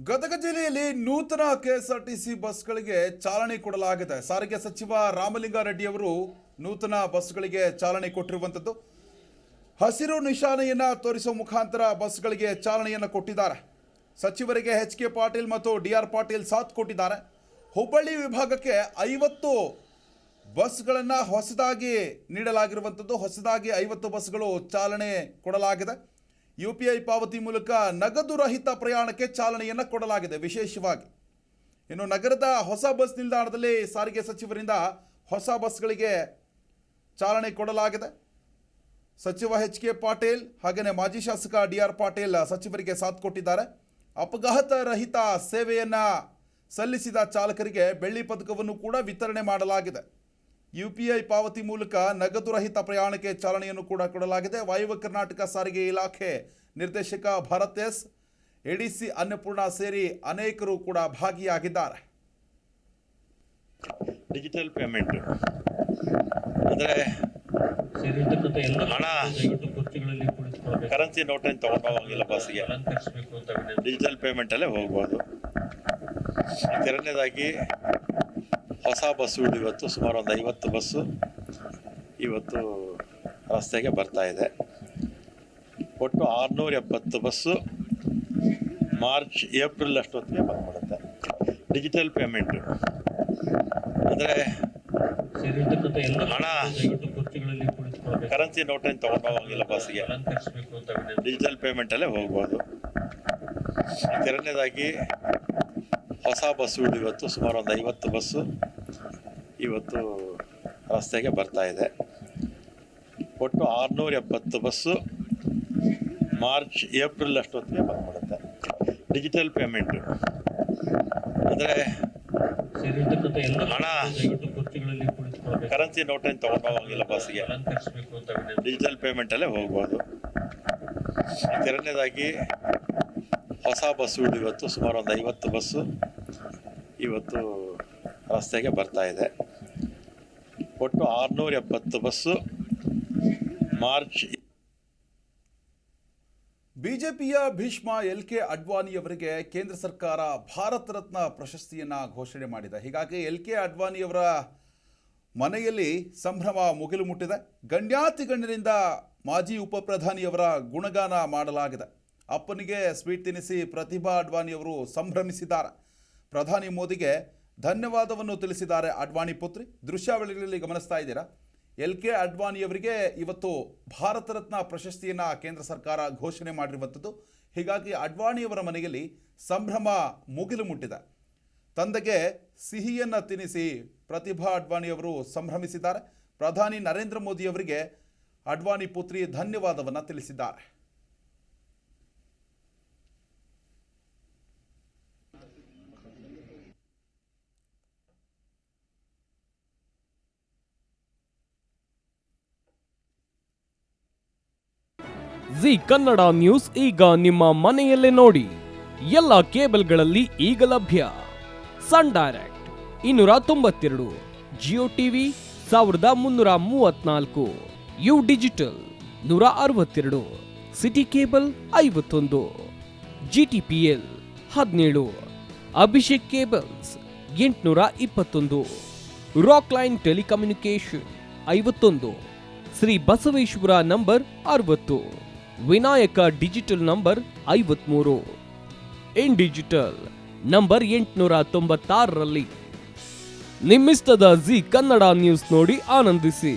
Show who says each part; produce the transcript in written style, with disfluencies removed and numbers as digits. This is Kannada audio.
Speaker 1: ಗದಗ ಜಿಲ್ಲೆಯಲ್ಲಿ ನೂತನ ಕೆಎಸ್ಆರ್ಟಿಸಿ ಬಸ್ಗಳಿಗೆ ಚಾಲನೆ ಕೊಡಲಾಗಿದೆ. ಸಾರಿಗೆ ಸಚಿವ ರಾಮಲಿಂಗಾರೆಡ್ಡಿ ಅವರು ನೂತನ ಬಸ್ಗಳಿಗೆ ಚಾಲನೆ ಕೊಟ್ಟಿರುವಂಥದ್ದು. ಹಸಿರು ನಿಶಾನೆಯನ್ನು ತೋರಿಸುವ ಮುಖಾಂತರ ಬಸ್ಗಳಿಗೆ ಚಾಲನೆಯನ್ನು ಕೊಟ್ಟಿದ್ದಾರೆ. ಸಚಿವರಿಗೆ ಎಚ್.ಕೆ. ಪಾಟೀಲ್ ಮತ್ತು ಡಿ.ಆರ್. ಪಾಟೀಲ್ ಸಾಥ್ ಕೊಟ್ಟಿದ್ದಾರೆ. ಹುಬ್ಬಳ್ಳಿ ವಿಭಾಗಕ್ಕೆ 50 ಬಸ್ಗಳನ್ನು ಹೊಸದಾಗಿ ನೀಡಲಾಗಿರುವಂಥದ್ದು. ಹೊಸದಾಗಿ 50 ಬಸ್ಗಳು ಚಾಲನೆ ಕೊಡಲಾಗಿದೆ. UPI ಪಾವತಿ ಮೂಲಕ ನಗದು ರಹಿತ ಪ್ರಯಾಣಕ್ಕೆ ಚಾಲನೆಯನ್ನು ಕೊಡಲಾಗಿದೆ. ವಿಶೇಷವಾಗಿ ಇನ್ನು ನಗರದ ಹೊಸ ಬಸ್ ನಿಲ್ದಾಣದಲ್ಲಿ ಸಾರಿಗೆ ಸಚಿವರಿಂದ ಹೊಸ ಬಸ್ಗಳಿಗೆ ಚಾಲನೆ ಕೊಡಲಾಗಿದೆ. ಸಚಿವ ಎಚ್.ಕೆ. ಪಾಟೀಲ್ ಹಾಗೆಯೇ ಮಾಜಿ ಶಾಸಕ ಡಿ.ಆರ್. ಪಾಟೀಲ್ ಸಚಿವರಿಗೆ ಸಾಥ್ ಕೊಟ್ಟಿದ್ದಾರೆ. ಅಪಘಾತ ರಹಿತ ಸೇವೆಯನ್ನು ಸಲ್ಲಿಸಿದ ಚಾಲಕರಿಗೆ ಬೆಳ್ಳಿ ಪದಕವನ್ನು ಕೂಡ ವಿತರಣೆ ಮಾಡಲಾಗಿದೆ. UPI ಪಾವತಿ ಮೂಲಕ ನಗದು ರಹಿತ ಪ್ರಯಾಣಕ್ಕೆ ಚಾಲನೆಯನ್ನು ಕೂಡ ಕೊಡಲಾಗಿದೆ. ವಾಯುವ್ಯ ಕರ್ನಾಟಕ ಸಾರಿಗೆ ಇಲಾಖೆ ನಿರ್ದೇಶಕ ಭರತ್ ಎಸ್, ADC ಅನ್ನಪೂರ್ಣ ಸೇರಿ ಅನೇಕರು ಕೂಡ ಭಾಗಿಯಾಗಿದ್ದಾರೆ.
Speaker 2: ಡಿಜಿಟಲ್ ಪೇಮೆಂಟ್ ಅಂದರೆ ಹಣ ಕರೆನ್ಸಿ ನೋಟನ್ನು ತಗೊಂಡು ಹೋಗಿಲ್ಲ ಬಸ್ಗೆ, ಡಿಜಿಟಲ್ ಪೇಮೆಂಟಲ್ಲೇ ಹೋಗ್ಬೋದು. ಎರಡನೇದಾಗಿ ಹೊಸ ಬಸ್ಸುಗಳು ಇವತ್ತು ಸುಮಾರು ಒಂದು 50 ಬಸ್ಸು ಇವತ್ತು ರಸ್ತೆಗೆ ಬರ್ತಾ ಇದೆ. ಒಟ್ಟು 670 ಬಸ್ಸು ಮಾರ್ಚ್ ಏಪ್ರಿಲ್ ಅಷ್ಟೊತ್ತಿಗೆ ಬಂದ್ಬಿಡುತ್ತೆ. ಡಿಜಿಟಲ್ ಪೇಮೆಂಟ್ ಅಂದರೆ ಹಣ ಕರೆನ್ಸಿ ನೋಟನ್ನು ತಗೊಂಡು ಹೋಗಿಲ್ಲ ಬಸ್ಗೆ, ಡಿಜಿಟಲ್ ಪೇಮೆಂಟಲ್ಲೇ ಹೋಗ್ಬೋದು. ಎರಡನೇದಾಗಿ ಹೊಸ ಬಸ್ಸುಗಳು ಇವತ್ತು ಸುಮಾರು ಒಂದು 50 ಬಸ್ಸು ಇವತ್ತು ರಸ್ತೆಗೆ ಬರ್ತಾ ಇದೆ. ಒಟ್ಟು 670 ಬಸ್ಸು ಮಾರ್ಚ್ ಏಪ್ರಿಲ್ ಅಷ್ಟೊತ್ತಿಗೆ ಬಂದ್ಬಿಡುತ್ತೆ. ಡಿಜಿಟಲ್ ಪೇಮೆಂಟ್ ಅಂದರೆ ಹಣ ಕರೆನ್ಸಿ ನೋಟನ್ನು ತಗೊಂಡು ಹೋಗಿಲ್ಲ ಬಸ್ಗೆ, ಡಿಜಿಟಲ್ ಪೇಮೆಂಟಲ್ಲೇ ಹೋಗ್ಬೋದು. ಎರಡನೇದಾಗಿ ಹೊಸ ಬಸ್ಸುಗಳು ಇವತ್ತು ಸುಮಾರು ಒಂದು 50 ಬಸ್ಸು ಇವತ್ತು ರಸ್ತೆಗೆ ಬರ್ತಾ ಇದೆ. ಒಟ್ಟು 670 ಬಸ್ಸು ಮಾರ್ಚ್.
Speaker 1: ಬಿಜೆಪಿಯ ಭೀಷ್ಮ ಎಲ್.ಕೆ. ಅಡ್ವಾಣಿಯವರಿಗೆ ಕೇಂದ್ರ ಸರ್ಕಾರ ಭಾರತ ರತ್ನ ಪ್ರಶಸ್ತಿಯನ್ನು ಘೋಷಣೆ ಮಾಡಿದೆ. ಹೀಗಾಗಿ ಎಲ್.ಕೆ. ಅಡ್ವಾಣಿಯವರ ಮನೆಯಲ್ಲಿ ಸಂಭ್ರಮ ಮುಗಿಲು ಮುಟ್ಟಿದೆ. ಗಣ್ಯಾತಿ ಗಣ್ಯರಿಂದ ಮಾಜಿ ಉಪಪ್ರಧಾನಿಯವರ ಗುಣಗಾನ ಮಾಡಲಾಗಿದೆ. ಅಪ್ಪನಿಗೆ ಸ್ವೀಟ್ ತಿನ್ನಿಸಿ ಪ್ರತಿಭಾ ಅಡ್ವಾಣಿಯವರು ಸಂಭ್ರಮಿಸಿದ್ದಾರೆ. ಪ್ರಧಾನಿ ಮೋದಿಗೆ ಧನ್ಯವಾದವನ್ನು ತಿಳಿಸಿದ್ದಾರೆ ಅಡ್ವಾಣಿ ಪುತ್ರಿ. ದೃಶ್ಯಾವಳಿಗಳಲ್ಲಿ ಗಮನಿಸ್ತಾ ಇದ್ದೀರಾ. ಎಲ್.ಕೆ. ಅಡ್ವಾಣಿಯವರಿಗೆ ಇವತ್ತು ಭಾರತ ರತ್ನ ಪ್ರಶಸ್ತಿಯನ್ನು ಕೇಂದ್ರ ಸರ್ಕಾರ ಘೋಷಣೆ ಮಾಡಿರುವಂಥದ್ದು. ಹೀಗಾಗಿ ಅಡ್ವಾಣಿಯವರ ಮನೆಯಲ್ಲಿ ಸಂಭ್ರಮ ಮುಗಿಲು ಮುಟ್ಟಿದೆ. ತಂದೆಗೆ ಸಿಹಿಯನ್ನು ತಿನ್ನಿಸಿ ಪ್ರತಿಭಾ ಅಡ್ವಾಣಿಯವರು ಸಂಭ್ರಮಿಸಿದ್ದಾರೆ. ಪ್ರಧಾನಿ ನರೇಂದ್ರ ಮೋದಿಯವರಿಗೆ ಅಡ್ವಾಣಿ ಪುತ್ರಿ ಧನ್ಯವಾದವನ್ನು ತಿಳಿಸಿದ್ದಾರೆ.
Speaker 3: ಜಿ ಕನ್ನಡ ನ್ಯೂಸ್ ಈಗ ನಿಮ್ಮ ಮನೆಯಲ್ಲೇ ನೋಡಿ. ಎಲ್ಲ ಕೇಬಲ್ಗಳಲ್ಲಿ ಈಗ ಲಭ್ಯ. ಸನ್ direct 292, Jio TV 1334, U digital 162, city cable 51, GTPL 17, Abhishek cables 821, rock line telecommunication 51, Shri Basaveshwara number 60, Vinayaka digital number 53, in digital number 896ರಲ್ಲಿ. ನಿಮ್ಮಿಸ್ತದ G Kannada news ನೋಡಿ ಆನಂದಿಸಿ.